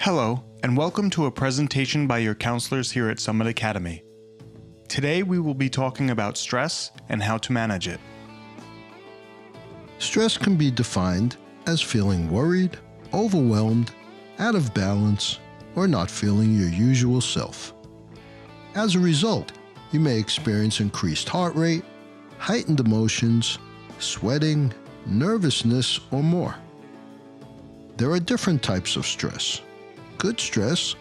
Hello, and welcome to a presentation by your counselors here at Summit Academy. Today we will be talking about stress and how to manage it. Stress can be defined as feeling worried, overwhelmed, out of balance, or not feeling your usual self. As a result, you may experience increased heart rate, heightened emotions, sweating, nervousness, or more. There are different types of stress. Good stress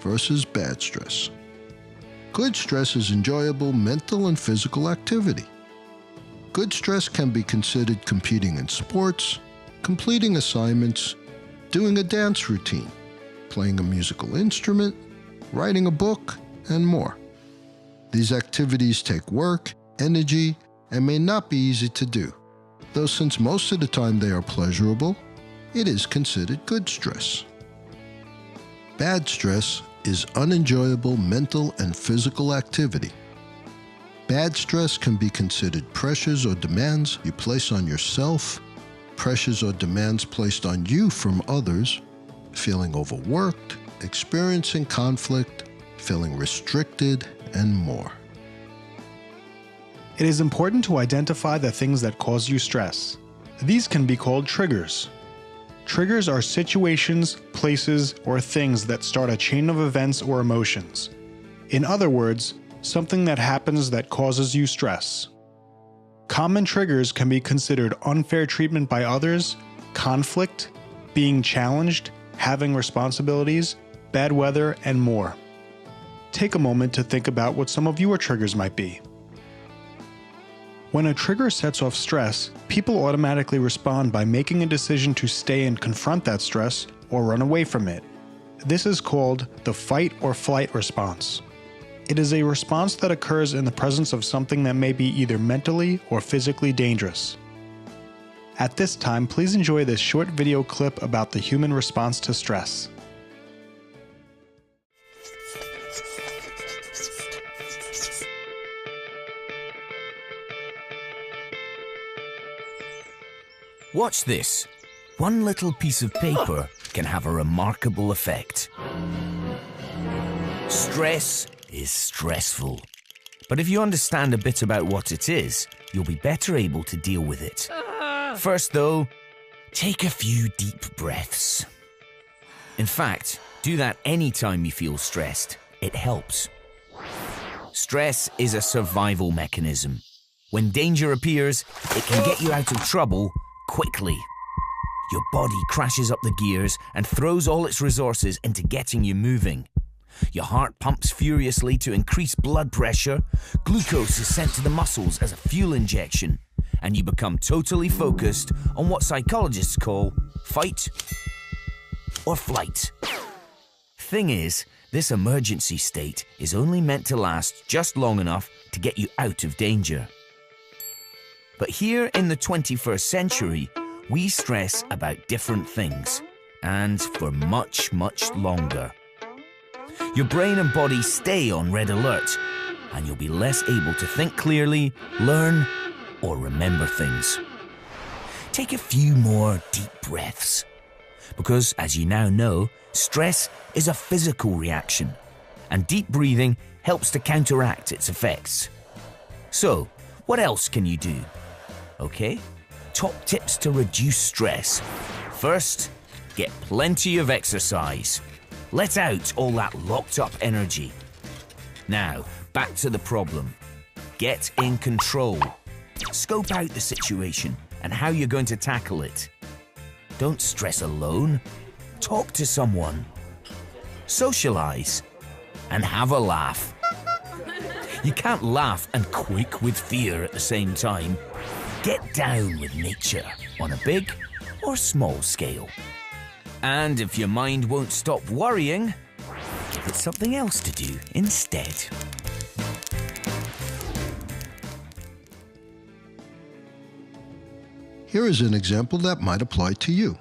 versus bad stress. Good stress is enjoyable mental and physical activity. Good stress can be considered competing in sports, completing assignments, doing a dance routine, playing a musical instrument, writing a book, and more. These activities take work, energy, and may not be easy to do, though since most of the time they are pleasurable, it is considered good stress. Bad stress is unenjoyable mental and physical activity. Bad stress can be considered pressures or demands you place on yourself, pressures or demands placed on you from others, feeling overworked, experiencing conflict, feeling restricted, and more. It is important to identify the things that cause you stress. These can be called triggers. Triggers are situations, places, or things that start a chain of events or emotions. In other words, something that happens that causes you stress. Common triggers can be considered unfair treatment by others, conflict, being challenged, having responsibilities, bad weather, and more. Take a moment to think about what some of your triggers might be. When a trigger sets off stress, people automatically respond by making a decision to stay and confront that stress or run away from it. This is called the fight or flight response. It is a response that occurs in the presence of something that may be either mentally or physically dangerous. At this time, please enjoy this short video clip about the human response to stress. Watch this. One little piece of paper can have a remarkable effect. Stress is stressful. But if you understand a bit about what it is, you'll be better able to deal with it. First though, take a few deep breaths. In fact, do that anytime you feel stressed. It helps. Stress is a survival mechanism. When danger appears, it can get you out of trouble quickly. Your body crashes up the gears and throws all its resources into getting you moving. Your heart pumps furiously to increase blood pressure, glucose is sent to the muscles as a fuel injection, and you become totally focused on what psychologists call fight or flight. Thing is, this emergency state is only meant to last just long enough to get you out of danger. But here in the 21st century, we stress about different things, and for much, much longer. Your brain and body stay on red alert, and you'll be less able to think clearly, learn, or remember things. Take a few more deep breaths, because as you now know, stress is a physical reaction, and deep breathing helps to counteract its effects. So, what else can you do? Okay, top tips to reduce stress. First, get plenty of exercise. Let out all that locked up energy. Now, back to the problem. Get in control. Scope out the situation and how you're going to tackle it. Don't stress alone. Talk to someone. Socialize. And have a laugh. You can't laugh and quake with fear at the same time. Get down with nature on a big or small scale. And if your mind won't stop worrying, give it something else to do instead. Here is an example that might apply to you.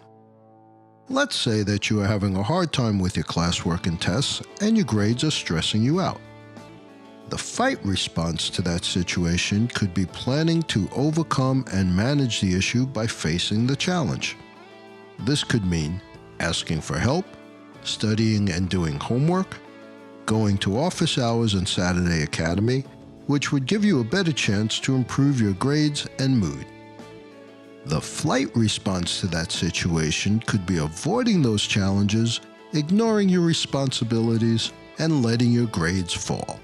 Let's say that you are having a hard time with your classwork and tests, and your grades are stressing you out. The fight response to that situation could be planning to overcome and manage the issue by facing the challenge. This could mean asking for help, studying and doing homework, going to office hours and Saturday academy, which would give you a better chance to improve your grades and mood. The flight response to that situation could be avoiding those challenges, ignoring your responsibilities, and letting your grades fall.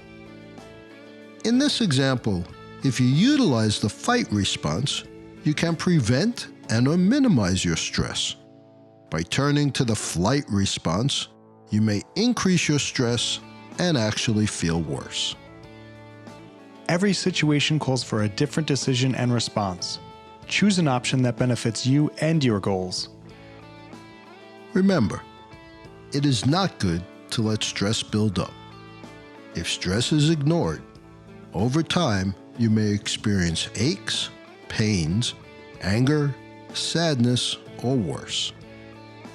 In this example, if you utilize the fight response, you can prevent and/or minimize your stress. By turning to the flight response, you may increase your stress and actually feel worse. Every situation calls for a different decision and response. Choose an option that benefits you and your goals. Remember, it is not good to let stress build up. If stress is ignored, over time you may experience aches, pains, anger, sadness, or worse.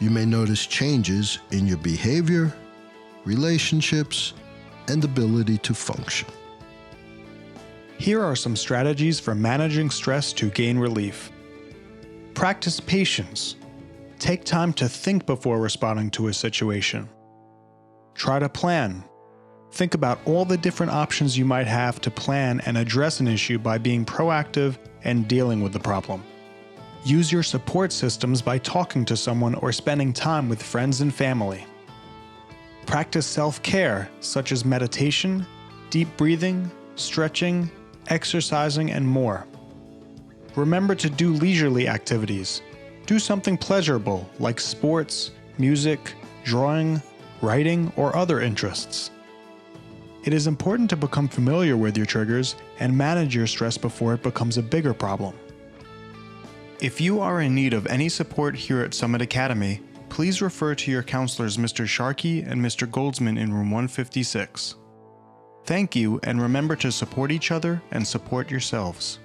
You may notice changes in your behavior, relationships, and ability to function. Here are some strategies for managing stress to gain relief. Practice patience. Take time to think before responding to a situation. Try to plan. Think about all the different options you might have to plan and address an issue by being proactive and dealing with the problem. Use your support systems by talking to someone or spending time with friends and family. Practice self-care, such as meditation, deep breathing, stretching, exercising, and more. Remember to do leisurely activities. Do something pleasurable like sports, music, drawing, writing, or other interests. It is important to become familiar with your triggers and manage your stress before it becomes a bigger problem. If you are in need of any support here at Summit Academy, please refer to your counselors Mr. Sharkey and Mr. Goldsman in room 156. Thank you, and remember to support each other and support yourselves.